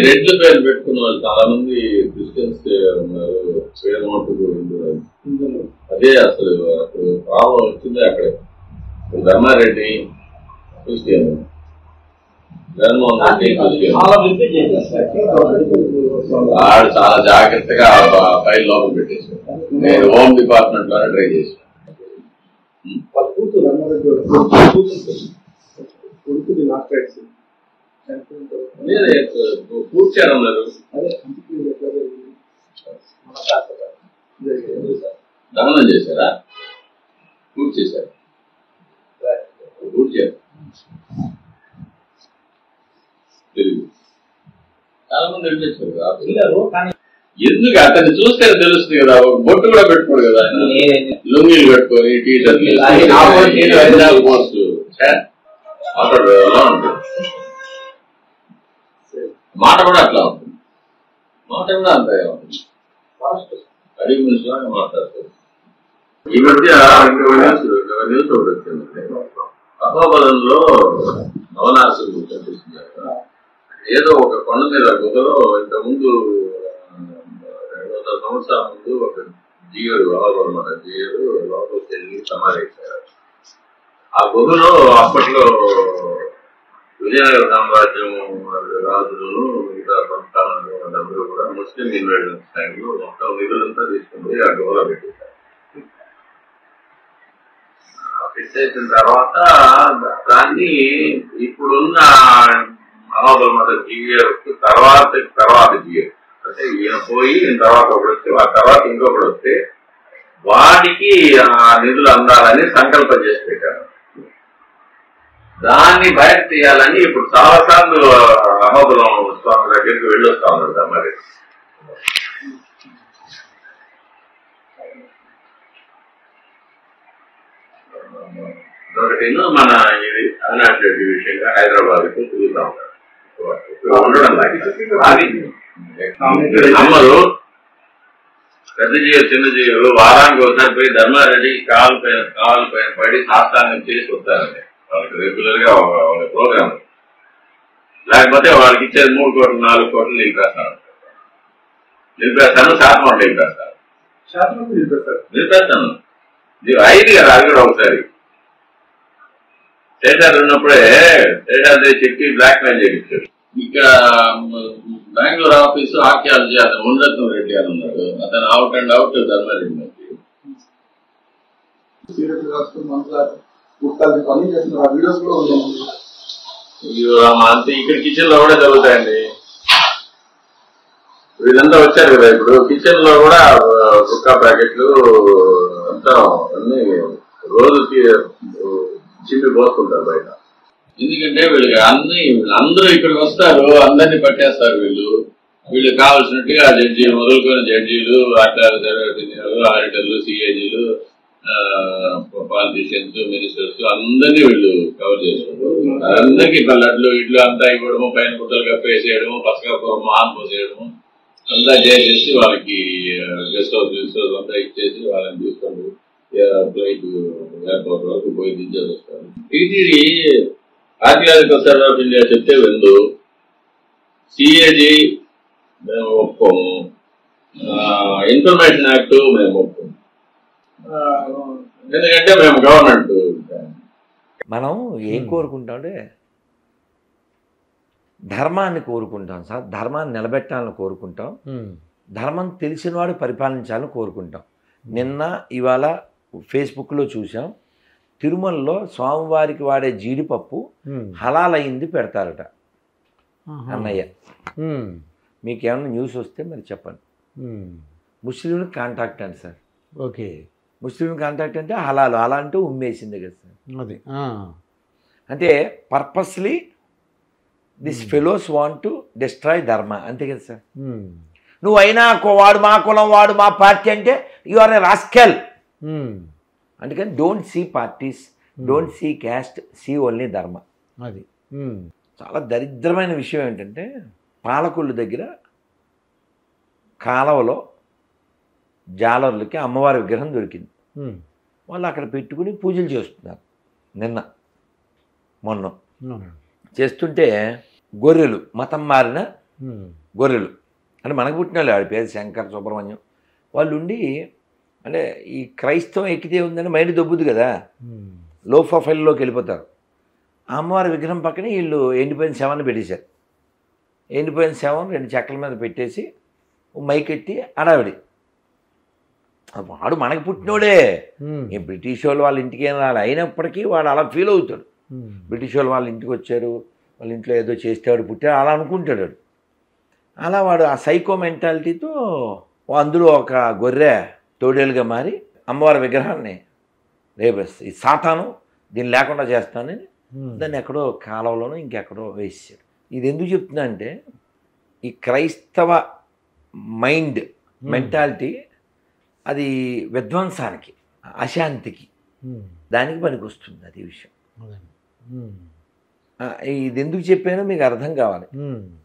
రెడ్ల పేరు పెట్టుకున్న వాళ్ళు చాలా మంది క్రిస్టియన్స్ ఉన్నారు. పేరు మట్టుకు అదే అసలు ప్రాబ్లం వచ్చింది అక్కడే. Dharmareddy Christian, Jaganmohan Reddy Christian. వాడు చాలా జాగ్రత్తగా ఫైల్ లోపల పెట్టేసాడు. నేను హోమ్ డిపార్ట్మెంట్ లోనే ట్రై చేశాను. పూర్తి చేయడం లేదు. దమనం చేశారా? పూర్తి చేశారు. పూర్తి చేయాలి. తెలుగు చాలా మంది వెళ్ళిపోయారు. ఎందుకు అతన్ని చూస్తే తెలుస్తుంది కదా. బొట్టు కూడా పెట్టుకోడు కదా. లుంగీలు పెట్టుకొని టీషర్ట్లు మాట కూడా అట్లా ఉంటుంది. మాట కూడా అంతే ఉంటుంది. అడిగి మనిషిలాగా మాట్లాడుతుంది. ఈ మధ్య న్యూస్ ఒకటి వచ్చింది. అహోబలంలో నవనాసులు కనిపిస్తున్నారు. ఏదో ఒక కొండ మీద గుహలో ఇంతకుముందు 200 సంవత్సరాల ముందు ఒక జీవుడు అన్నమాట. జీవుడు లోపలికి వెళ్ళి సమాధేశారు. ఆ గుహలో అప్పట్లో విజయనగర సామ్రాజ్యం రాజులను మిగతా సంస్థానాలు వాళ్ళందరూ కూడా ముస్లిం ఇన్వేడెన్స్ టైంలో మొత్తం నిధులంతా తీసుకుని ఆ గుహలో పెట్టేశారు. పెట్టేసిన తర్వాత దాన్ని ఇప్పుడున్న అహోబల మత జీవికి తర్వాత జీవి అంటే ఈయన పోయి తర్వాత ఒకటి వస్తే ఆ తర్వాత ఇంకొకటి వస్తే వాడికి ఆ నిధులు అందాలని సంకల్పం చేసి పెట్టారు. దాన్ని బయట తీయాలని ఇప్పుడు చాలాసార్లు అహోబలం స్వామి దగ్గరికి వెళ్ళొస్తా ఉన్నాడు. మరి ఒకటి మన ఇది అవినాష్ రెడ్డి విషయంగా హైదరాబాద్ కు తిరుగుతా ఉంటారు. ఉండడం అది అమ్మలు పెద్ద జీవులు చిన్న జీవులు వారానికి ఒకసారి పోయి ధర్మారెడ్డి కాలు పైన పడి సాష్టాంగం చేసి వస్తారండి. వాళ్ళకి రెగ్యులర్ గా వాళ్ళ ప్రోగ్రామ్. లేకపోతే వాళ్ళకి ఇచ్చేది 3 కోట్లు 4 కోట్లు నిలిపేస్తాను. శాతం నిలిపేస్తాను. ఇది అయింది కదా. అది కూడా ఒకసారి స్టేటర్ ఉన్నప్పుడే స్టేటర్ చెప్పి బ్లాక్ మెయిల్ చేయించాడు. ఇక్కడ బెంగళూరు ఆఫీసు ఆర్కియాలజీ అతను మునరత్నం రెడ్డి అని ఉన్నాడు. అతను అవుట్ అండ్ అవుట్ ధర్మారెడ్డి నుంచి అంతే. ఇక్కడ కిచెన్ లో కూడా జరుగుతాయండి. వీళ్ళంతా వచ్చారు కదా. ఇప్పుడు కిచెన్ లో కూడా కుక్క ప్యాకెట్లు అంతా అన్ని రోజుకి చిమ్మి పోసుకుంటారు బయట. ఎందుకంటే వీళ్ళకి అందరూ ఇక్కడికి వస్తారు, అందరినీ పట్టేస్తారు. వీళ్ళు కావాల్సినట్టుగా జడ్జీలు మొదలుకొని జడ్జీలు, ఆడిటర్లు, సిఏజీలు, పాలిటీషియన్స్, మినిస్టర్స్ అందరినీ వీళ్ళు కవర్ చేసుకుంటారు. అందరికీ లడ్లు ఇడ్లు అంతా ఇవ్వడము, పైన గుట్టలు కప్పేసేయడము, పసకప్పము ఆన్ పోసేయడము అంతా చేసేసి వాళ్ళకి గెస్ట్ హౌస్ అంతా ఇచ్చేసి వాళ్ళని తీసుకొని ఫ్లైట్ ఎయిర్పోర్ట్ వరకు పోయి దించేసి వస్తారు. TTD archaeological survey of India చెప్తే వెందు, సిఏజీ మేము ఒప్పుకోము, ఇన్ఫర్మేషన్ యాక్ట్ మేము ఒప్పుకోము. ఎందుకంటే మేము గవర్నమెంట్. మనం ఏం కోరుకుంటామంటే ధర్మాన్ని కోరుకుంటాం సార్. ధర్మాన్ని నిలబెట్టాలని కోరుకుంటాం. ధర్మం తెలిసిన వాడు పరిపాలించాలని కోరుకుంటాం. నిన్న ఇవాళ ఫేస్బుక్లో చూసాం, తిరుమలలో స్వామివారికి వాడే జీడిపప్పు హలాల్ అయింది పెడతారట. అన్నయ్య మీకేమన్నా న్యూస్ వస్తే మరి చెప్పండి. ముస్లింలు కాంటాక్ట్ అండి సార్. ఓకే, ముస్లిం కాంటాక్ట్ అంటే హలాలు, అలా అంటే ఉమ్మేసింది కదా సార్. అది అంటే purposely this fellows want to destroy ధర్మ, అంతే కదా సార్. నువ్వు అయినా వాడు మా కులం, వాడు మా పార్టీ అంటే యు ఆర్ ఎ రాస్కెల్. అందుకని don't see parties, don't see caste, see only dharma. అది చాలా దరిద్రమైన విషయం ఏంటంటే పాలకొల్లు దగ్గర కాలవలో జాలర్లకి అమ్మవారి విగ్రహం దొరికింది. వాళ్ళు అక్కడ పెట్టుకుని పూజలు చేస్తున్నారు. మొన్న చేస్తుంటే గొర్రెలు, మతం మారిన గొర్రెలు అంటే మనకు పుట్టిన వాళ్ళు, ఆడి పేరు శంకర్ సుబ్రహ్మణ్యం. వాళ్ళు ఉండి అంటే ఈ క్రైస్తవం ఎక్కితే ఉందని మైండ్ దొబ్బుద్ది కదా, లో ప్రొఫైల్లోకి వెళ్ళిపోతారు. ఆ అమ్మవారి విగ్రహం పక్కనే వీళ్ళు ఎండిపోయిన శవాన్ని పెట్టేశారు. ఎండిపోయిన శవం 2 చెక్కల మీద పెట్టేసి మైకెట్టి అడావిడి. వాడు మనకు పుట్టినోడే, ఈ బ్రిటిష్ వాళ్ళు వాళ్ళ ఇంటికి ఏం రాలి, అయినప్పటికీ వాడు అలా ఫీల్ అవుతాడు. బ్రిటిష్ వాళ్ళు వాళ్ళ ఇంటికి వచ్చారు, వాళ్ళ ఇంట్లో ఏదో చేసేవాడు పుట్టాడు అలా అనుకుంటాడు వాడు. అలా వాడు ఆ సైకో మెంటాలిటీతో అందులో ఒక గొర్రె తోడేలుగా మారి అమ్మవారి విగ్రహాన్ని రేపేస్తా, ఈ సాతాను దీన్ని లేకుండా చేస్తానని దాన్ని ఎక్కడో కాలంలోనూ ఇంకెక్కడో వేసాడు. ఇది ఎందుకు చెప్తున్నా అంటే ఈ క్రైస్తవ మైండ్ మెంటాలిటీ అది విధ్వంసానికి, అశాంతికి, దానికి పనికి వస్తుంది. అది విషయం. ఇది ఎందుకు చెప్పానో మీకు అర్థం కావాలి.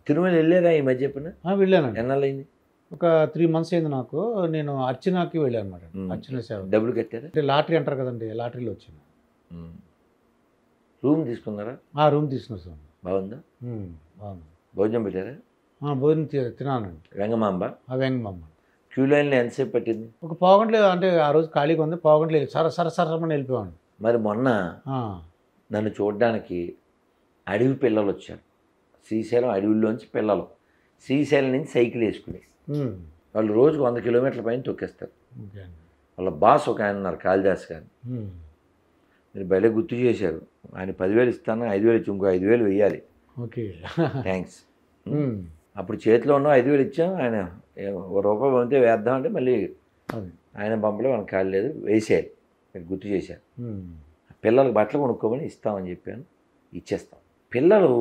తిరుమల వెళ్ళారా ఈ మధ్య? చెప్పిన వెళ్ళాను. ఎన్నాళ్ళైంది? ఒక 3 months అయింది నాకు. నేను అర్చనాకి వెళ్ళాను అనమాట. అర్చన సేవ. డబ్బులు కట్టారా? అంటే లాటరీ అంటారు కదండి, లాటరీలో వచ్చింది. రూమ్ తీసుకున్నారా? రూమ్ తీసుకున్నా సార్. బాగుందా? బాగుంది. భోజనం పెట్టారా? భోజనం తినానండి. వెంగమాంబ? వెంగమాంబ. క్యూ లైన్లో ఎంతసేపు పట్టింది? ఒక పావుగంటలో, అంటే ఆ రోజు ఖాళీగా ఉంది, పావుగంటలో సరసరమని వెళ్ళిపోయాను. మరి మొన్న నన్ను చూడడానికి అడవి పిల్లలు వచ్చారు. శ్రీశైలం అడవుల్లోంచి పిల్లలు శ్రీశైలం నుంచి సైకిల్ వేసుకుని వాళ్ళు రోజుకు 100 kilometers పైన తొక్కేస్తారు. వాళ్ళ బాస్ ఒక ఆయన ఉన్నారు, కాళిదాస్ గారు. మీరు బయట గుర్తు చేశారు. ఆయన 10,000 ఇస్తాను, 5,000 ఇచ్చి ఇంకో 5,000 వెయ్యాలి. Okay, thanks. అప్పుడు చేతిలో ఉన్న 5,000 ఇచ్చాం. ఆయన ₹1 పంపితే వేద్దామంటే మళ్ళీ ఆయన పంపలే, మనకు ఖాళీ లేదు, వేసేయాలి. మీరు గుర్తు చేశారు. పిల్లలకు బట్టలు కొనుక్కోమని ఇస్తామని చెప్పాను, ఇచ్చేస్తాం. పిల్లలు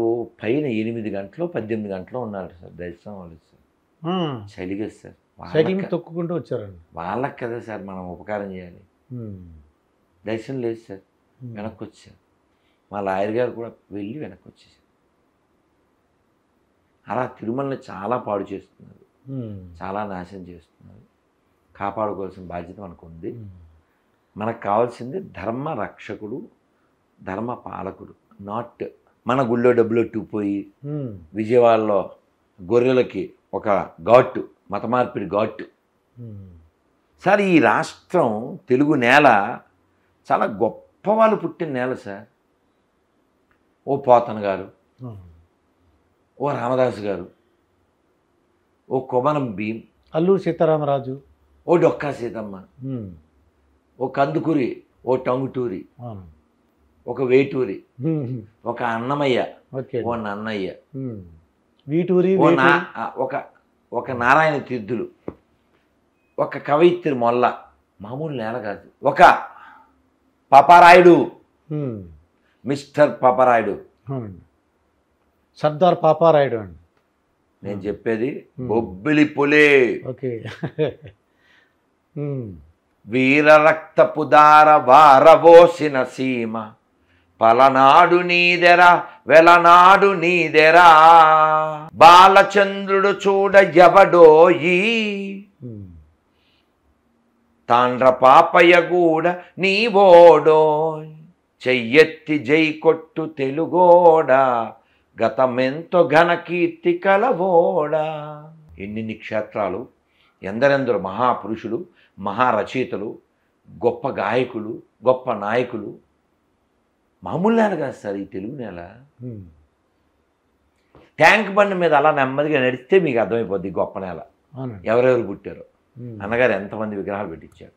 పైన 8 గంటలు 18 గంటలు ఉన్నారు సార్ దర్శనం. వాళ్ళు సార్ చలిగా సార్, సైకిల్ తొక్కుకుంటూ వచ్చారండి. వాళ్ళకి కదా సార్ మనం ఉపకారం చేయాలి. దర్శనం లేదు సార్, వెనక్కి వచ్చారు. మా లాయర్ గారు కూడా వెళ్ళి వెనక్కి వచ్చేసారు. అలా తిరుమలని చాలా పాడు చేస్తున్నారు, చాలా నాశనం చేస్తున్నారు. కాపాడుకోవాల్సిన బాధ్యత మనకు ఉంది. మనకు కావాల్సింది ధర్మ రక్షకుడు, ధర్మ పాలకుడు, నాట్ మన గుళ్ళో డబ్బులు ఎట్టుకుపోయి విజయవాడలో గొర్రెలకి ఒక ఘాటు, మత మార్పిడి ఘాటు. సార్ ఈ రాష్ట్రం తెలుగు నేల చాలా గొప్ప వాళ్ళు పుట్టిన నేల సార్. ఓ పోతన గారు, ఓ రామదాసు గారు, ఓ కొమరం భీం, అల్లూరి సీతారామరాజు, ఓ డొక్కా సీతమ్మ, ఓ కందుకూరి, ఓ టంగుటూరి, ఒక వేటూరి, ఒక అన్నమయ్య, ఓ నన్నయ్య, వీటూరి, ఒక నారాయణ తీర్థులు, ఒక కవయిత్రి మొల్ల. మామూలు నేల కాదు. ఒక పాపారాయుడు, మిస్టర్ పాపారాయుడు, సర్దార్ పాపారాయుడు అండి. నేను చెప్పేది బొబ్బిలి పులే. ఓకే, వీర రక్తపు దార వారబోసిన సీమ, పలనాడు నీదెరా వెలనాడు నీదెరా, బాలచంద్రుడు చూడ ఎవడోయి, తాండ్ర పాపయ్య గూడ నీవోడో, చెయ్యెత్తి జై కొట్టు తెలుగోడా, గతమెంతో ఘనకీర్తి కలవోడా. ఎన్ని క్షేత్రాలు, ఎందరెందరో మహాపురుషులు, మహారచయితలు, గొప్ప గాయకులు, గొప్ప నాయకులు. మామూలు నేల కాదు సార్ ఈ తెలుగు నేల. ట్యాంక్ బండి మీద అలా నెమ్మదిగా నడిస్తే మీకు అర్థమైపోద్ది గొప్ప నేల, ఎవరెవరు పుట్టారో. అన్నగారు ఎంతమంది విగ్రహాలు పెట్టించారు.